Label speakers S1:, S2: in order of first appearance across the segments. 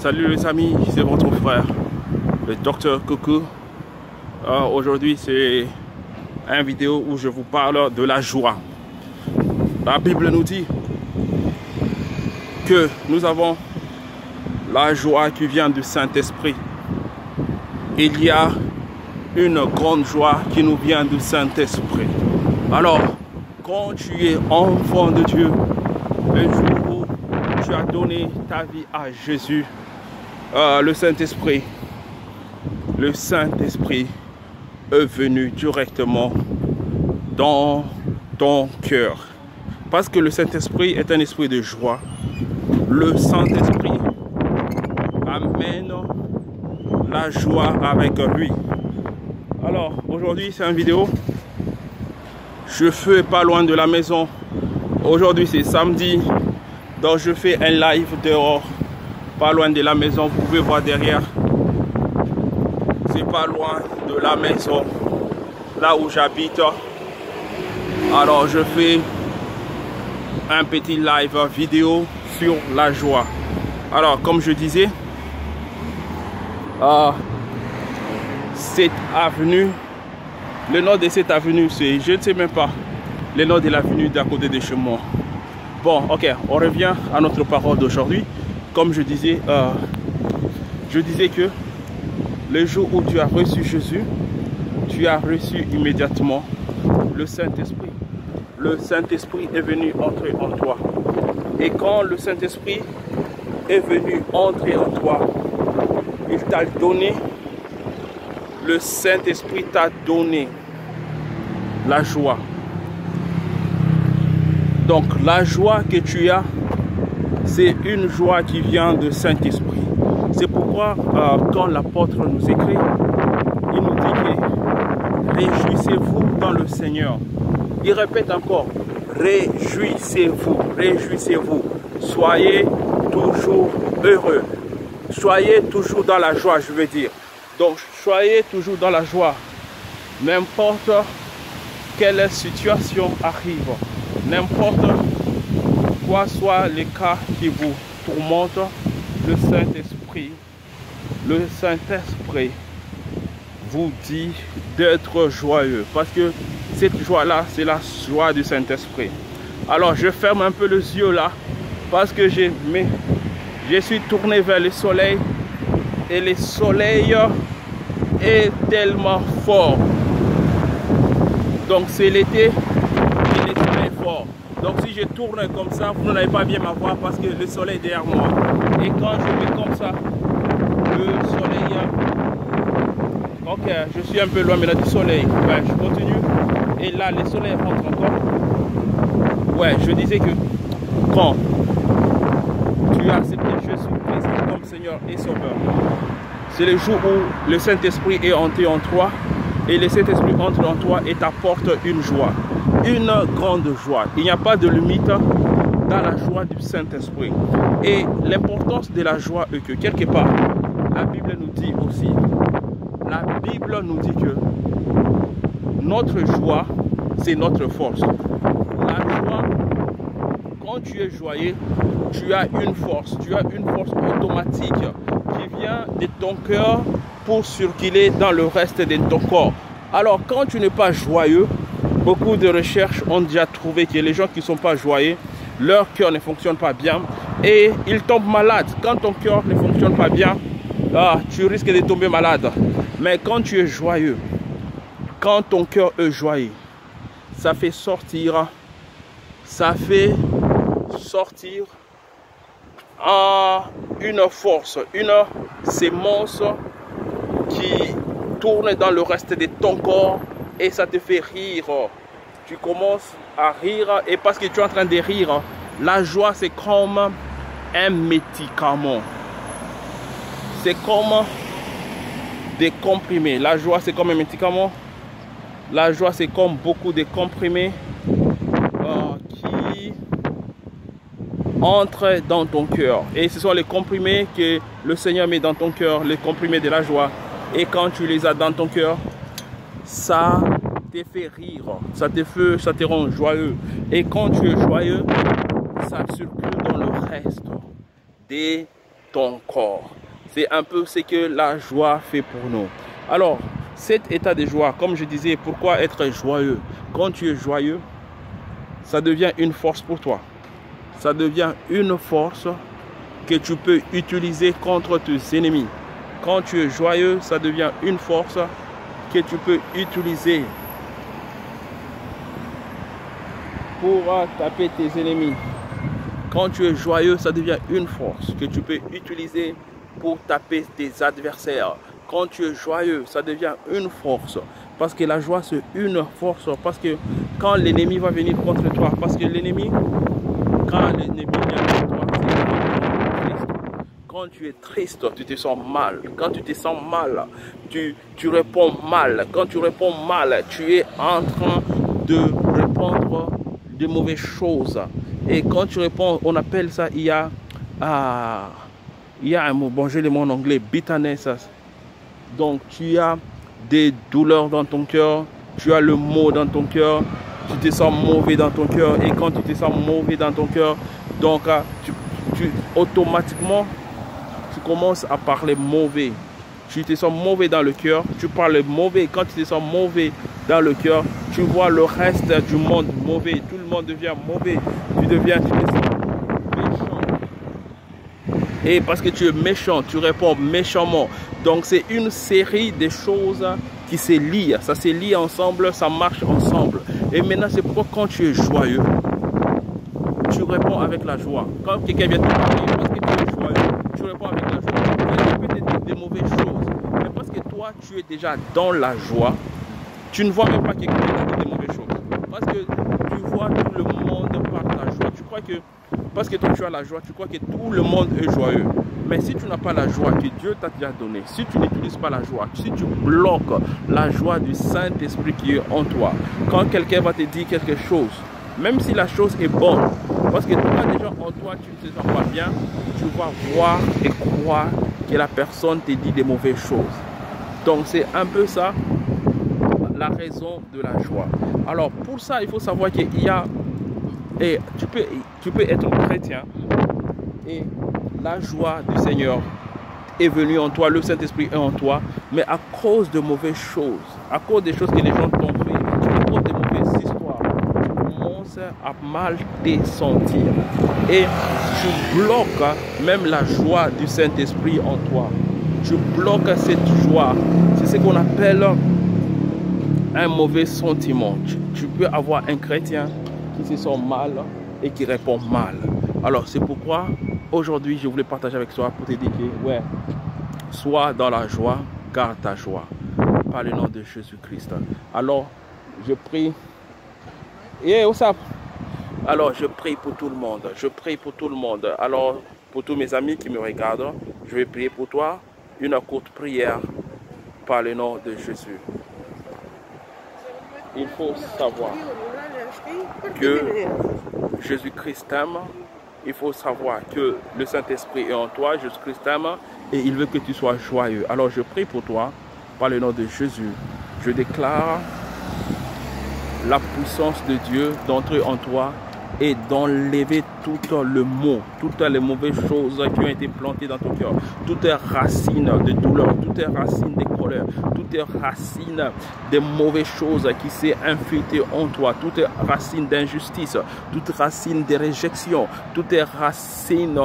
S1: Salut les amis, c'est votre frère, le docteur Coucou. Aujourd'hui c'est une vidéo où je vous parle de la joie. La Bible nous dit que nous avons la joie qui vient du Saint-Esprit. Il y a une grande joie qui nous vient du Saint-Esprit. Alors, quand tu es enfant de Dieu, le jour où tu as donné ta vie à Jésus, le Saint-Esprit est venu directement dans ton cœur. Parce que le Saint-Esprit est un esprit de joie. Le Saint-Esprit amène la joie avec lui. Alors, aujourd'hui, c'est une vidéo. Je fais pas loin de la maison. Aujourd'hui, c'est samedi. Donc, je fais un live dehors. Pas loin de la maison. Vous pouvez voir derrière. C'est pas loin de la maison. Là où j'habite. Alors, je fais un petit live vidéo sur la joie. Alors, comme je disais, cette avenue, le nom de cette avenue, c'est, je ne sais même pas, le nom de l'avenue d'à côté de chez moi. Bon, ok, on revient à notre parole d'aujourd'hui. Comme je disais que le jour où tu as reçu Jésus, tu as reçu immédiatement le Saint-Esprit. Le Saint-Esprit est venu entrer en toi. Et quand le Saint-Esprit est venu entrer en toi, il t'a donné, le Saint-Esprit t'a donné la joie. Donc la joie que tu as, c'est une joie qui vient du Saint-Esprit. C'est pourquoi quand l'apôtre nous écrit, il nous dit que réjouissez-vous dans le Seigneur. Il répète encore, réjouissez-vous, réjouissez-vous. Soyez toujours heureux. Soyez toujours dans la joie, je veux dire. Donc, soyez toujours dans la joie. N'importe quelle situation arrive, n'importe quoi soit le cas qui vous tourmente, le Saint-Esprit vous dit d'être joyeux. Parce que cette joie-là, c'est la joie du Saint-Esprit. Alors, je ferme un peu les yeux là, parce que je suis tourné vers le soleil. Et le soleil est tellement fort. Donc, c'est l'été et le soleil est fort. Donc, si je tourne comme ça, vous n'allez pas bien m'avoir parce que le soleil est derrière moi. Et quand je fais comme ça, le soleil... Ok, je suis un peu loin maintenant du soleil. Ouais, je continue. Et là, le soleil rentre encore. Ouais, je disais que quand tu as accepté Jésus-Christ comme Seigneur et Sauveur, c'est le jour où le Saint-Esprit est entré en toi. Et le Saint-Esprit entre en toi et t'apporte une joie. Une grande joie. Il n'y a pas de limite dans la joie du Saint-Esprit. Et l'importance de la joie est que quelque part, la Bible nous dit aussi, que notre joie, c'est notre force. La joie, quand tu es joyeux, tu as une force automatique qui vient de ton cœur pour circuler dans le reste de ton corps. Alors, quand tu n'es pas joyeux, beaucoup de recherches ont déjà trouvé que les gens qui ne sont pas joyeux, leur cœur ne fonctionne pas bien et ils tombent malades. Quand ton cœur ne fonctionne pas bien, tu risques de tomber malade. Mais quand tu es joyeux, quand ton cœur est joyeux, ça fait sortir une force, une sémence qui tourne dans le reste de ton corps et ça te fait rire. Tu commences à rire et parce que tu es en train de rire, la joie c'est comme un médicament. C'est comme des comprimés. La joie c'est comme un médicament. La joie c'est comme beaucoup de comprimés qui entrent dans ton cœur. Et ce sont les comprimés que le Seigneur met dans ton cœur, les comprimés de la joie. Et quand tu les as dans ton cœur, ça te fait rire, ça te rend joyeux. Et quand tu es joyeux, ça circule dans le reste de ton corps. C'est un peu ce que la joie fait pour nous. Alors, cet état de joie, comme je disais, pourquoi être joyeux? Quand tu es joyeux, ça devient une force pour toi. Ça devient une force que tu peux utiliser contre tes ennemis. Quand tu es joyeux, ça devient une force que tu peux utiliser pour taper tes ennemis. Quand tu es joyeux, ça devient une force que tu peux utiliser pour taper tes adversaires. Quand tu es joyeux, ça devient une force. Parce que la joie, c'est une force. Parce que quand l'ennemi va venir contre toi, parce que l'ennemi, quand l'ennemi vient contre toi, c'est triste. Quand tu es triste, tu te sens mal. Quand tu te sens mal, tu réponds mal. Quand tu réponds mal, tu es en train de répondre de mauvaises choses. Et quand tu réponds, on appelle ça, il y a un mot, bon, j'ai le mot en anglais, bitterness. Donc, tu as des douleurs dans ton cœur, tu as le mot dans ton cœur, tu te sens mauvais dans ton cœur. Et quand tu te sens mauvais dans ton cœur, donc, automatiquement, tu commences à parler mauvais. Tu te sens mauvais dans le cœur, tu parles mauvais. Quand tu te sens mauvais dans le cœur, tu vois le reste du monde mauvais. Tout le monde devient mauvais. Tu te sens méchant. Et parce que tu es méchant, tu réponds méchamment. Donc c'est une série de choses qui se lient. Ça se lie ensemble, ça marche ensemble. Et maintenant, c'est pourquoi quand tu es joyeux, tu réponds avec la joie. Quand quelqu'un vient te parler, parce que tu es joyeux, tu réponds avec la joie. Il peut te dire des mauvaises choses. Mais parce que toi, tu es déjà dans la joie, tu ne vois même pas quelqu'un qui te dit des mauvaises choses. Parce que tu vois tout le monde par ta joie. Tu crois que, parce que toi tu as la joie, tu crois que tout le monde est joyeux. Mais si tu n'as pas la joie que Dieu t'a déjà donnée, si tu n'utilises pas la joie, si tu bloques la joie du Saint-Esprit qui est en toi, quand quelqu'un va te dire quelque chose, même si la chose est bonne, parce que toi déjà en toi tu ne te sens pas bien, tu vas voir et croire que la personne te dit des mauvaises choses. Donc c'est un peu ça la raison de la joie. Alors pour ça, il faut savoir qu'il y a, et tu peux être chrétien et la joie du Seigneur est venue en toi, le Saint-Esprit est en toi, mais à cause de mauvaises choses, à cause des choses que les gens t'ont fait, à cause de mauvaises histoires, tu commences à mal te sentir et tu bloques même la joie du Saint-Esprit en toi. Tu bloques cette joie. C'est ce qu'on appelle un mauvais sentiment. Tu peux avoir un chrétien qui se sent mal et qui répond mal. Alors c'est pourquoi aujourd'hui je voulais partager avec toi pour te dire que ouais, sois dans la joie, garde ta joie par le nom de Jésus-Christ. Alors je prie. Alors je prie pour tout le monde. Je prie pour tout le monde. Alors pour tous mes amis qui me regardent, je vais prier pour toi une courte prière par le nom de Jésus. Il faut savoir que Jésus-Christ t'aime. Il faut savoir que le Saint-Esprit est en toi, Jésus-Christ t'aime et il veut que tu sois joyeux. Alors je prie pour toi par le nom de Jésus. Je déclare la puissance de Dieu d'entrer en toi et d'enlever tout le mot, toutes les mauvaises choses qui ont été plantées dans ton cœur, toutes les racines de douleur, toutes les racines de colère, toutes les racines de mauvaises choses qui s'est infiltrées en toi, toutes les racines d'injustice, toutes les racines de réjection, toutes les racines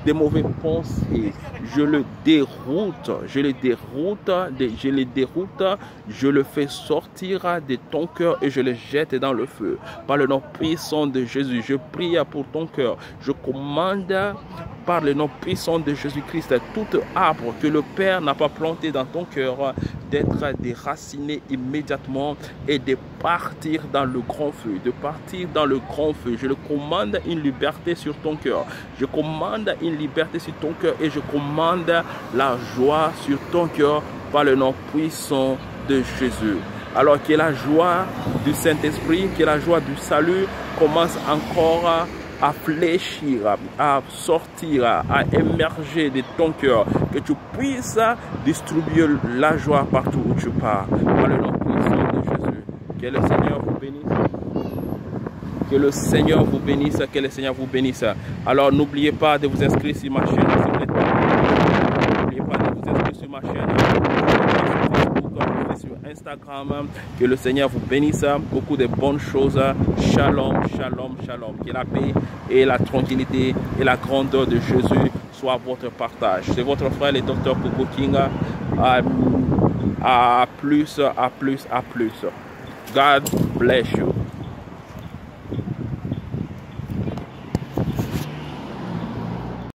S1: de mauvaises pensées. Je le déroute, je le fais sortir de ton cœur et je le jette dans le feu. Par le nom puissant de Jésus, je prie pour ton cœur. Je commande par le nom puissant de Jésus-Christ tout arbre que le Père n'a pas planté dans ton cœur d'être déraciné immédiatement et de partir dans le grand feu, de partir dans le grand feu. Je le commande une liberté sur ton cœur. Je commande une liberté sur ton cœur et je commande la joie sur ton cœur par le nom puissant de Jésus. Alors que la joie du Saint-Esprit, que la joie du salut commence encore à fléchir, à sortir, à émerger de ton cœur, que tu puisses distribuer la joie partout où tu pars. Par le nom puissant de Jésus. Que le Seigneur vous bénisse. Que le Seigneur vous bénisse. Que le Seigneur vous bénisse. Alors n'oubliez pas de vous inscrire sur ma chaîne si vous n'êtes pas ma chaîne, sur Instagram. Que le Seigneur vous bénisse. Beaucoup de bonnes choses. Shalom, shalom, shalom. Que la paix et la tranquillité et la grandeur de Jésus soient votre partage. C'est votre frère, le docteur Coco King. À plus, à plus, à plus. God bless you.